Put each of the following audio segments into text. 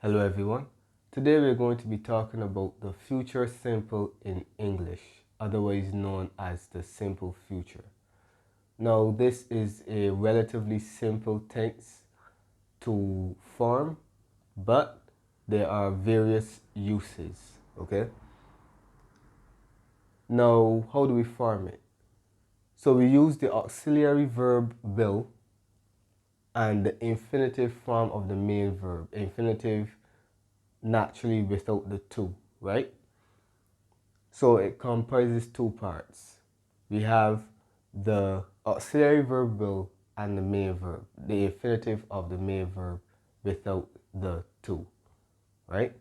Hello everyone. Today we're going to be talking about the future simple in English, otherwise known as the simple future. Now this is a relatively simple tense to form, but there are various uses, okay? Now, how do we form it? So we use the auxiliary verb will and the infinitive form of the main verb. Infinitive naturally without the to, right? So it comprises two parts. We have the auxiliary verb will and the main verb, the infinitive of the main verb without the to, right?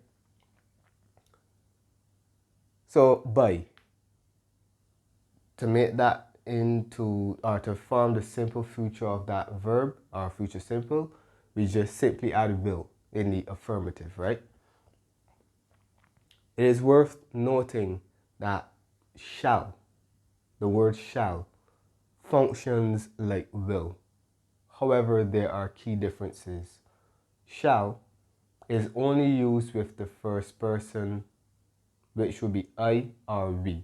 So by, to make that into, or to form the simple future of that verb, or future simple, we just simply add will in the affirmative, right? It is worth noting that shall, the word shall, functions like will. However, there are key differences. Shall is only used with the first person, which would be I or we.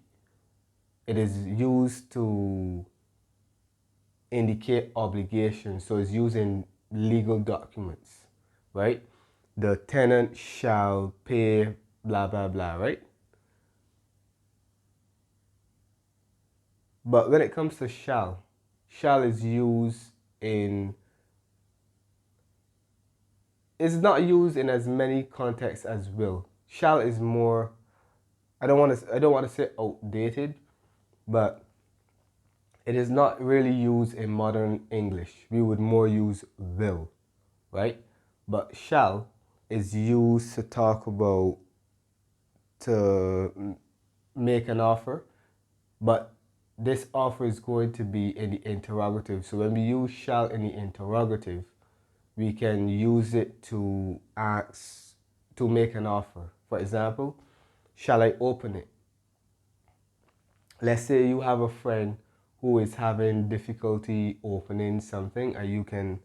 It is used to indicate obligation, so it's used in legal documents, right? The tenant shall pay blah blah blah, right? But when it comes to shall is used in, it's not used in as many contexts as will. Shall is more, I don't want to say outdated, but it is not really used in modern English. We would more use will, right? But shall is used to talk about, to make an offer, but this offer is going to be in the interrogative. So when we use shall in the interrogative, we can use it to ask, to make an offer. For example, shall I open it? Let's say you have a friend who is having difficulty opening something, and you can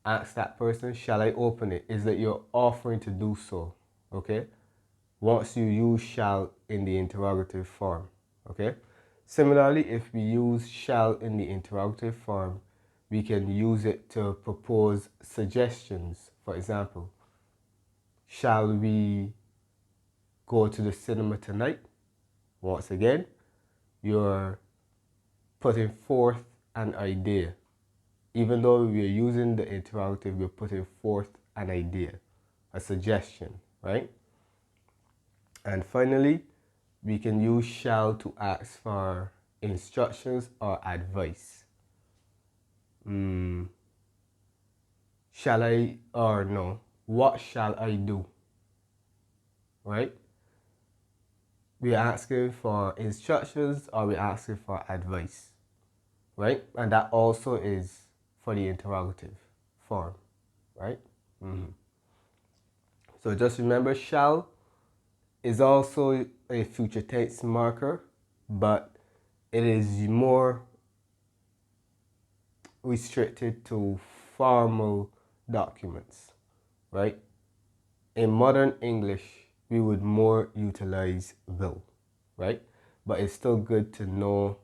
ask that person, shall I open it? Is that you're offering to do so, okay? Once you use shall in the interrogative form, okay? Similarly, if we use shall in the interrogative form, we can use it to propose suggestions. For example, shall we go to the cinema tonight? Once again, you're putting forth an idea. Even though we're using the interrogative, we're putting forth an idea, a suggestion, right? And finally, we can use shall to ask for instructions or advice. Shall I, or no, what shall I do? Right? We're asking for instructions or we're asking for advice. Right? And that also is for the interrogative form. Right? So just remember, shall is also a future tense marker, but it is more restricted to formal documents, right? In modern English, we would more utilize will, right? But it's still good to know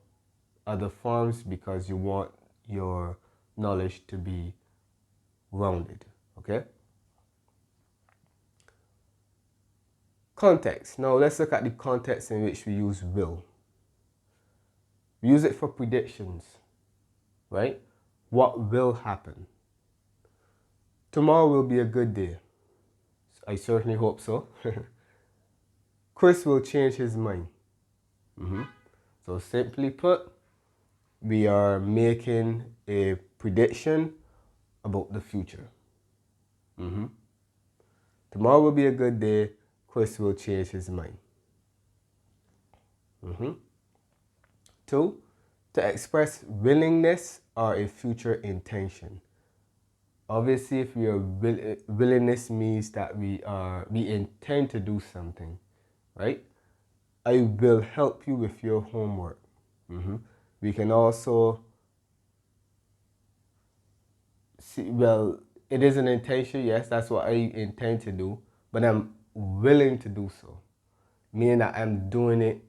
other forms because you want your knowledge to be rounded, okay? Context. Now let's look at the context in which we use will. We use it for predictions, right? What will happen? Tomorrow will be a good day. I certainly hope so. Chris will change his mind. So simply put, we are making a prediction about the future. Tomorrow will be a good day. Chris will change his mind. 2, to express willingness or a future intention. Obviously, if we are willingness means that we intend to do something, right? I will help you with your homework. We can also see, well, it is an intention, yes, that's what I intend to do, but I'm willing to do so, meaning that I'm doing it,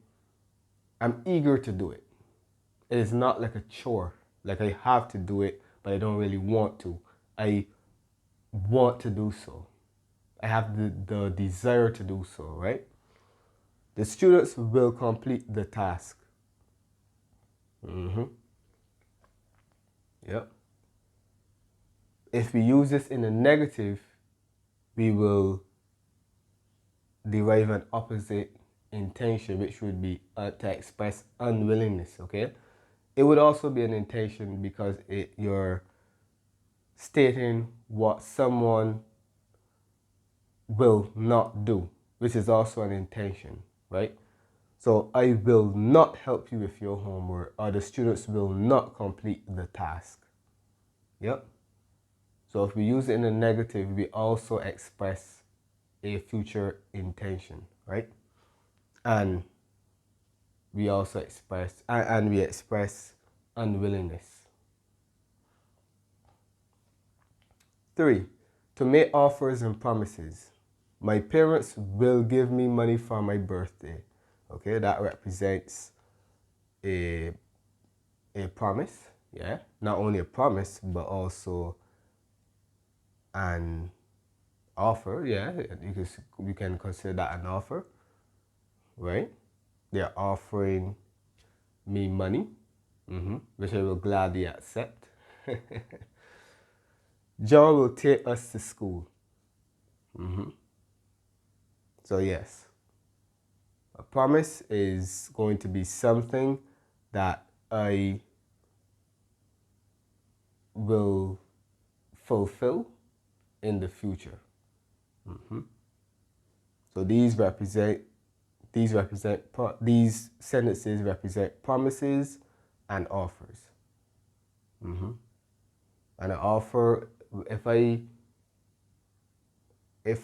I'm eager to do it. It is not like a chore, like I have to do it, but I don't really want to. I want to do so. I have the desire to do so, right? The students will complete the task. Yep. If we use this in a negative, we will derive an opposite intention, which would be to express unwillingness, okay? It would also be an intention because you're stating what someone will not do, which is also an intention, right? So I will not help you with your homework, or the students will not complete the task. Yep. So if we use it in a negative, we also express a future intention, right? And we also express unwillingness. 3, to make offers and promises. My parents will give me money for my birthday. Okay, that represents a promise, yeah? Not only a promise, but also an offer, yeah? You can consider that an offer, right? They're offering me money, which I will gladly accept. John will take us to school. So yes, a promise is going to be something that I will fulfill in the future. So these sentences represent promises and offers. And an offer, if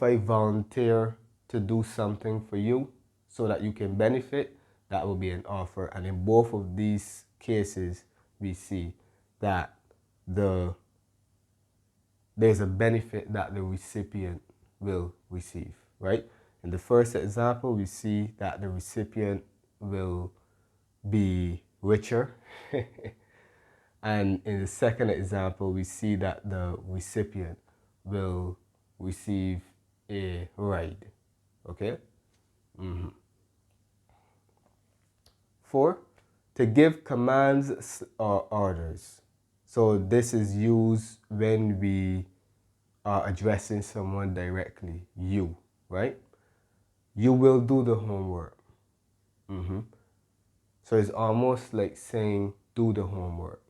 I volunteer to do something for you so that you can benefit, that will be an offer. And in both of these cases, we see that there's a benefit that the recipient will receive, right? In the first example, we see that the recipient will be richer. And in the second example, we see that the recipient will receive a ride, okay? 4, to give commands or orders. So this is used when we are addressing someone directly, you, right? You will do the homework. So it's almost like saying, do the homework.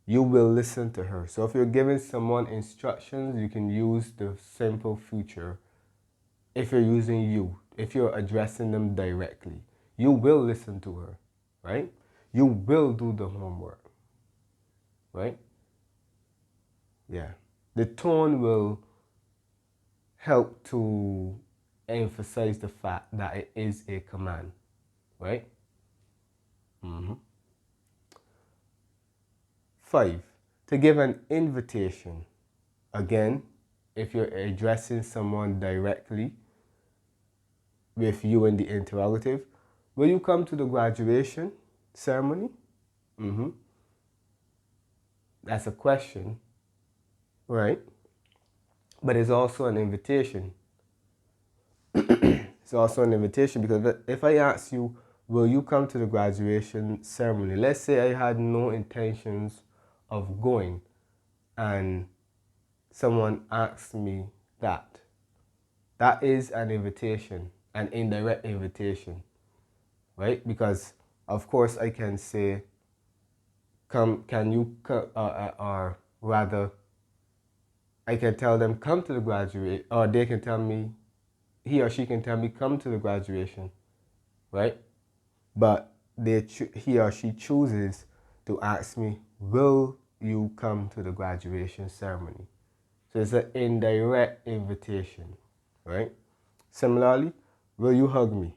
You will listen to her. So if you're giving someone instructions, you can use the simple future. If you're using you, if you're addressing them directly, you will listen to her, right? You will do the homework, right? Yeah. The tone will help to emphasize the fact that it is a command, right? 5, to give an invitation. Again, if you're addressing someone directly with you in the interrogative, will you come to the graduation ceremony? That's a question, right? But it's also an invitation. It's also an invitation because if I ask you, will you come to the graduation ceremony? Let's say I had no intentions of going and someone asks me that. That is an invitation, an indirect invitation, right? Because of course I can say, can you come, or rather, I can tell them come to the graduate, or they can tell me, he or she can tell me come to the graduation, right? But he or she chooses to ask me, will you come to the graduation ceremony? So it's an indirect invitation, right? Similarly, will you hug me?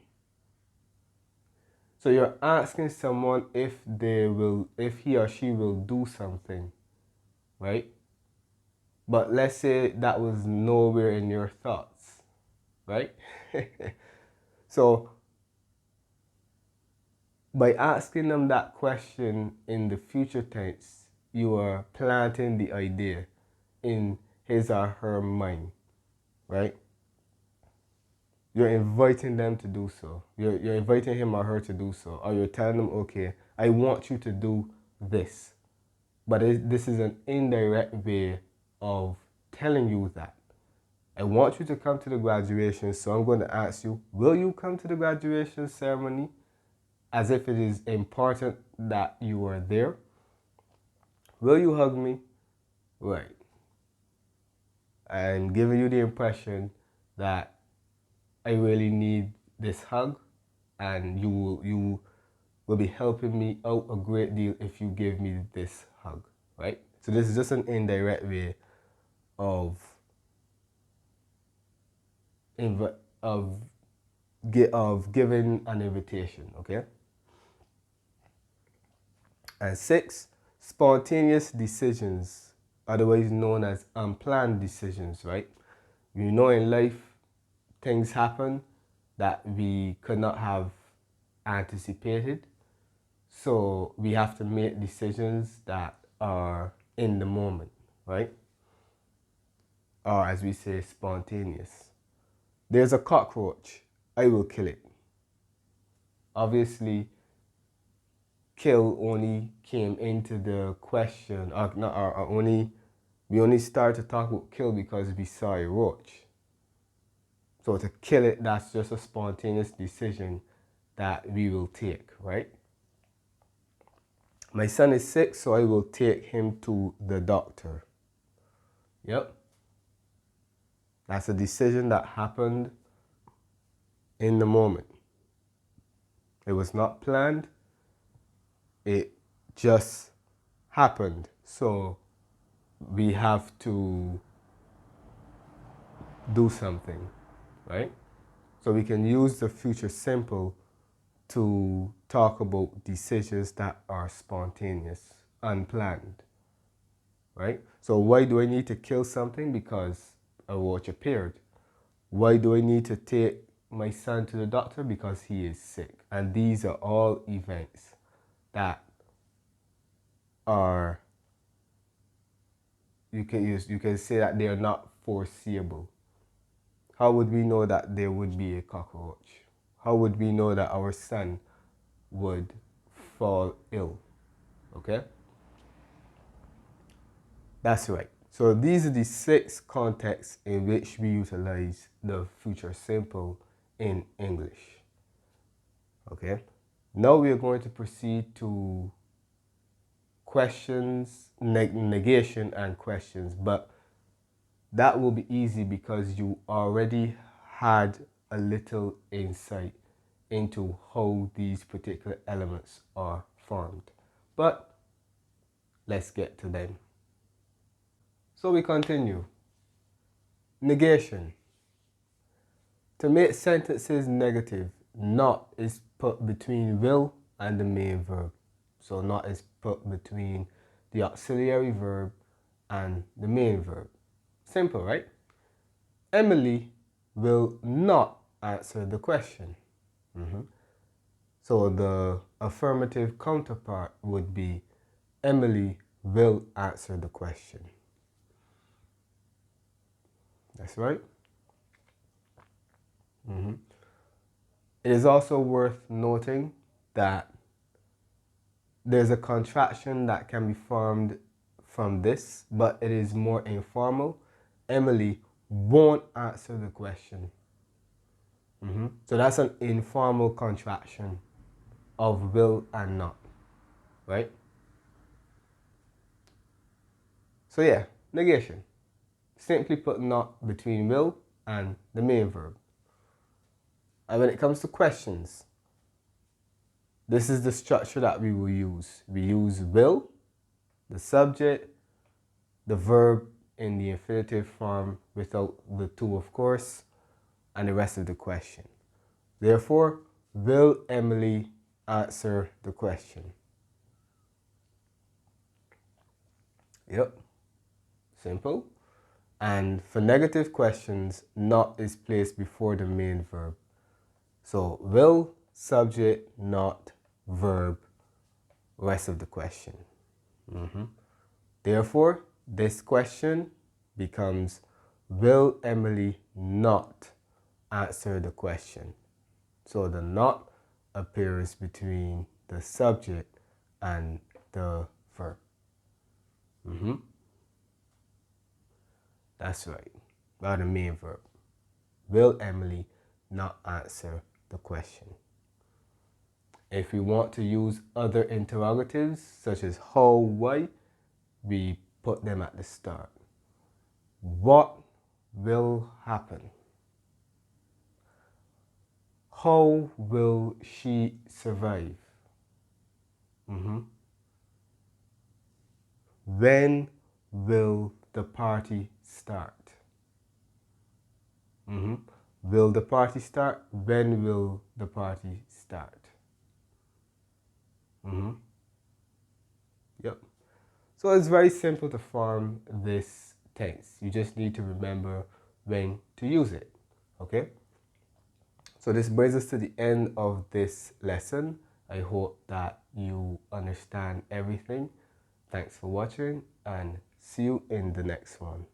So you're asking someone if he or she will do something, right? But let's say that was nowhere in your thoughts. right? So by asking them that question in the future tense, you are planting the idea in his or her mind, right? You're inviting them to do so. You're inviting him or her to do so. Or you're telling them, okay, I want you to do this. But this is an indirect way of telling you that. I want you to come to the graduation, so I'm going to ask you, will you come to the graduation ceremony? As if it is important that you are there. Will you hug me? Right. I'm giving you the impression that I really need this hug, and you will be helping me out a great deal if you give me this hug, right? So this is just an indirect way of of giving an invitation, okay? And 6, spontaneous decisions, otherwise known as unplanned decisions, right? You know, in life, things happen that we could not have anticipated. So we have to make decisions that are in the moment, right? Or as we say, spontaneous. There's a cockroach. I will kill it. Obviously, kill only came into the question, we only started to talk about kill because we saw a roach. So to kill it, that's just a spontaneous decision that we will take, right? My son is sick, so I will take him to the doctor. Yep. That's a decision that happened in the moment. It was not planned. It just happened. So we have to do something, right? So we can use the future simple to talk about decisions that are spontaneous, unplanned, right? So why do I need to kill something? Because a roach appeared. Why do I need to take my son to the doctor? Because he is sick. And these are all events that are, you can say that they are not foreseeable. How would we know that there would be a cockroach? How would we know that our son would fall ill? Okay? That's right. So these are the 6 contexts in which we utilize the future simple in English. Okay? Now we are going to proceed to questions, negation and questions, but that will be easy because you already had a little insight into how these particular elements are formed. But let's get to them. So we continue. Negation. To make sentences negative, not is put between will and the main verb. So not is put between the auxiliary verb and the main verb. Simple, right? Emily will not answer the question. So the affirmative counterpart would be Emily will answer the question. That's right. It is also worth noting that there's a contraction that can be formed from this, but it is more informal. Emily won't answer the question. So that's an informal contraction of will and not, right? So yeah, negation. Simply put, not between will and the main verb. And when it comes to questions, this is the structure that we will use. We use will, the subject, the verb in the infinitive form without the to, of course, and the rest of the question. Therefore, will Emily answer the question? Yep, simple. And for negative questions, not is placed before the main verb. So will, subject, not, verb, rest of the question. Therefore, this question becomes, will Emily not answer the question? So the not appears between the subject and the verb. That's right, by the main verb. Will Emily not answer the question? If we want to use other interrogatives, such as how, why, we put them at the start. What will happen? How will she survive? When will the party start? Will the party start? When will the party start? Yep. So it's very simple to form this tense. You just need to remember when to use it. Okay? So this brings us to the end of this lesson. I hope that you understand everything. Thanks for watching and see you in the next one.